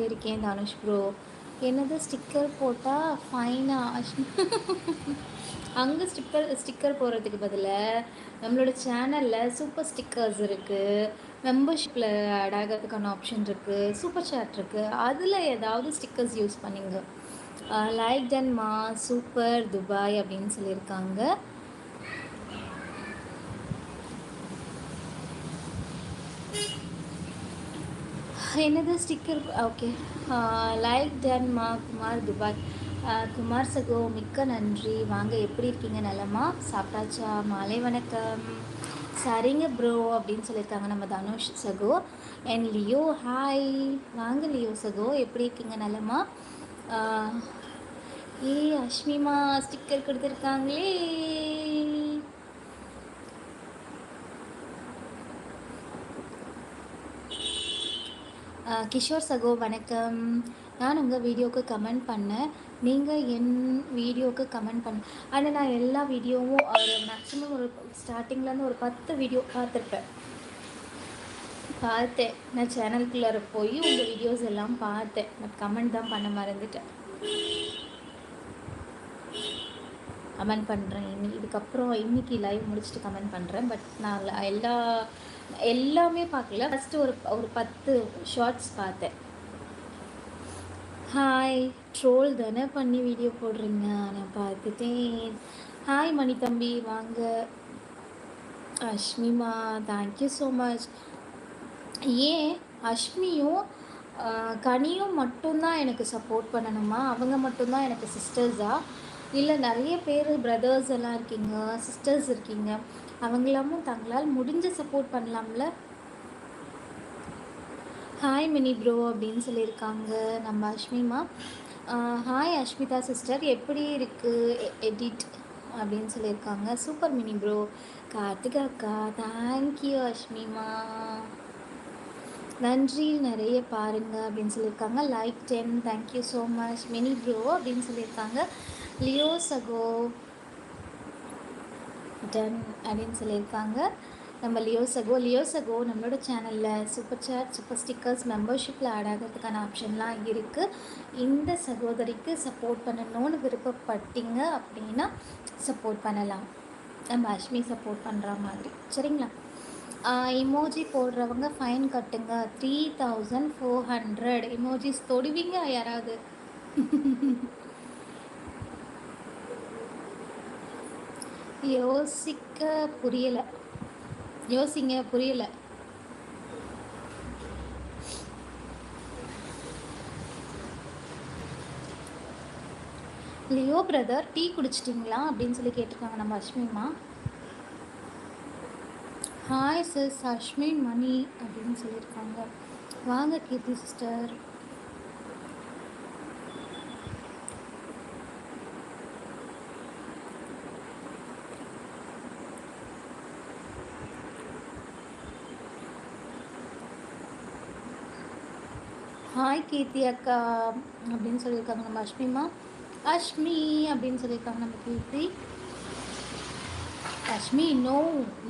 இருக்கேன் தனுஷ் ப்ரோ. என்னது ஸ்டிக்கர் போட்டால் ஃபைனா? அங்கே ஸ்டிக்கர் போடுறதுக்கு பதிலாக நம்மளோட சேனலில் சூப்பர் ஸ்டிக்கர்ஸ் இருக்குது, மெம்பர்ஷிப்பில் ஆட் ஆகிறதுக்கான ஆப்ஷன் இருக்குது, சூப்பர் சேட் இருக்குது. அதில் ஏதாவது ஸ்டிக்கர்ஸ் யூஸ் பண்ணிங்க. லைக் டன் மா சூப்பர் துபாய் அப்படின்னு சொல்லியிருக்காங்க. என்னது ஸ்டிக்கர்? ஓகே, லைக் டன் மா குமார் துபாய். குமார் சகோ மிக்க நன்றி. வாங்க, எப்படி இருக்கீங்க? நலமா? சாப்பிட்டாச்சா? மாலை வணக்கம். சரிங்க ப்ரோ அப்படின்னு சொல்லியிருக்காங்க நம்ம தனுஷ் சகோ. And Leo hi. வாங்க லியோ சகோ, எப்படி இருக்கீங்க? நலமா? அஷ்மிமா ஸ்டிக்கர் கொடுத்துருக்காங்களே. கிஷோர் சகோ வணக்கம். நான் உங்கள் வீடியோவுக்கு கமெண்ட் பண்ணேன், நீங்கள் என் வீடியோவுக்கு கமெண்ட் பண்ண. ஆனால் நான் எல்லா வீடியோவும் ஒரு மேக்ஸிமம் ஒரு ஸ்டார்டிங்லேருந்து ஒரு 10 வீடியோ பார்த்தேன். நான் சேனலுக்குள்ளே போய் உங்கள் வீடியோஸ் எல்லாம் பார்த்தேன். பட் கமெண்ட் தான் பண்ண மறந்துட்டேன். கமெண்ட் பண்ணுறேன் இதுக்கப்புறம். இன்றைக்கி லைவ் முடிச்சுட்டு கமெண்ட் பண்ணுறேன். பட் நான் எல்லாமே பார்க்கல. ஃபஸ்ட்டு ஒரு 10 ஷார்ட்ஸ் பார்த்தேன். ஹாய், ட்ரோல் தானே பண்ணி வீடியோ போடுறீங்க, நான் பார்த்துட்டேன். ஹாய் மணி தம்பி, வாங்க. அஷ்மிமா தேங்க்யூ ஸோ மச். ஏன் அஷ்மியும் கனியும் மட்டும்தான் எனக்கு சப்போர்ட் பண்ணணுமா? அவங்க மட்டும்தான் எனக்கு சிஸ்டர்ஸா? இல்லை நிறைய பேர் பிரதர்ஸ் எல்லாம் இருக்கீங்க, சிஸ்டர்ஸ் இருக்கீங்க, அவங்களாமும் தங்களால் முடிஞ்ச சப்போர்ட் பண்ணலாம்ல? ஹாய் மினி ப்ரோ அப்படின்னு சொல்லியிருக்காங்க நம்ம அஷ்மிமா. ஹாய் அஷ்மிதா சிஸ்டர், எப்படி இருக்குது எடிட் அப்படின்னு சொல்லியிருக்காங்க. Super mini bro. கார்த்திகா அக்கா தேங்க்யூ அஷ்மிமா, நன்றி, நிறைய பாருங்கள் அப்படின்னு சொல்லியிருக்காங்க. Like 10 thank you so much mini bro அப்படின்னு சொல்லியிருக்காங்க. லியோ சகோ டன் அப்படின்னு சொல்லியிருக்காங்க நம்ம லியோ சகோ. நம்மளோட சேனலில் சூப்பர் சேட், சூப்பர் ஸ்டிக்கர்ஸ், மெம்பர்ஷிப்பில் ஆட் ஆகிறதுக்கான ஆப்ஷன்லாம் இருக்குது. இந்த சகோதரிக்கு சப்போர்ட் பண்ணணும்னு விருப்பப்பட்டீங்க அப்படின்னா சப்போர்ட் பண்ணலாம், நம்ம அஷ்மி சப்போர்ட் பண்ணுற மாதிரி. சரிங்களா? இமோஜி போடுறவங்க ஃபைன் கட்டுங்க. 3400 இமோஜிஸ் தொடுவீங்க யாராவது? யோசிங்க புரியலை. லியோ பிரதர் டீ குடிச்சிட்டிங்களா அப்படின்னு சொல்லி கேட்டிருக்காங்க நம்ம அஷ்மிமா. ஹாய் சிஸ் அஷ்மின் மணி அப்படின்னு சொல்லியிருக்காங்க. வாங்க கீர்த்தி சிஸ்டர். ஹாய் கீர்த்தி அக்கா அப்படின்னு சொல்லியிருக்காங்க நம்ம அஷ்மிமா. அஷ்மி அப்படின்னு சொல்லியிருக்காங்க நம்ம கீர்த்தி. அஷ்மி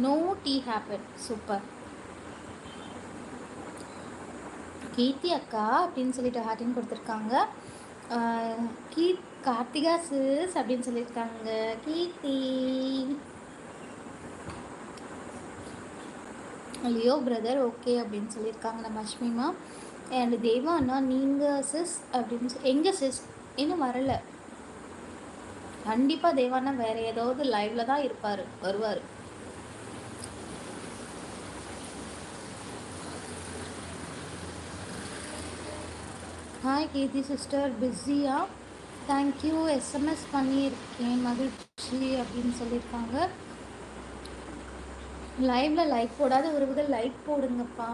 நோ டீ ஹேப்பன். சூப்பர். கீர்த்தி அக்கா அப்படின்னு சொல்லிட்டு ஹார்ட்டின் கொடுத்துருக்காங்க. கார்த்திகா சிஸ் அப்படின்னு சொல்லியிருக்காங்க கீர்த்தி. லியோ பிரதர் ஓகே அப்படின்னு சொல்லியிருக்காங்க நம்ம அஷ்மிமா. அண்ட் தேவா அண்ணா நீங்கள் சிஸ் அப்படின்னு எங்கே சிஸ் இன்னும் வரலை. கண்டிப்பாக தேவானா வேறு ஏதாவது லைவில் தான் வருவார். ஹாய் கீர்த்தி சிஸ்டர், பிஸியா? தேங்க்யூ, எஸ்எம்எஸ் பண்ணியிருக்கேன், மகிழ்ச்சி அப்படின்னு சொல்லியிருக்காங்க. லைவில் லைக் போடாத உறவுகள் லைக் போடுங்கப்பா.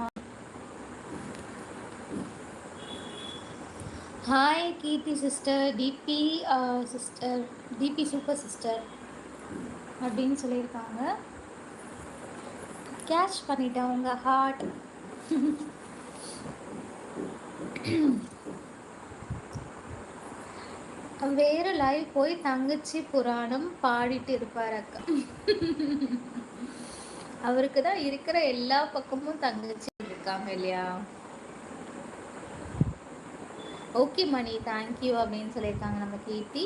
ஹாய் கீர்த்தி சிஸ்டர், டிபி சூப்பர் சிஸ்டர் அப்படின்னு சொல்லியிருக்காங்க. கேட்ச் பண்ணிட்டேன் உங்கள் ஹார்ட். வேறு லைவ் போய் தங்கச்சி புராணம் பாடிட்டு இருப்பார் அக்கா. அவருக்கு தான் இருக்கிற எல்லா பக்கமும் தங்கச்சி இருக்காங்க இல்லையா? ஓகே மணி, தேங்க்யூ அப்படின்னு சொல்லியிருக்காங்க நம்ம கீர்த்தி.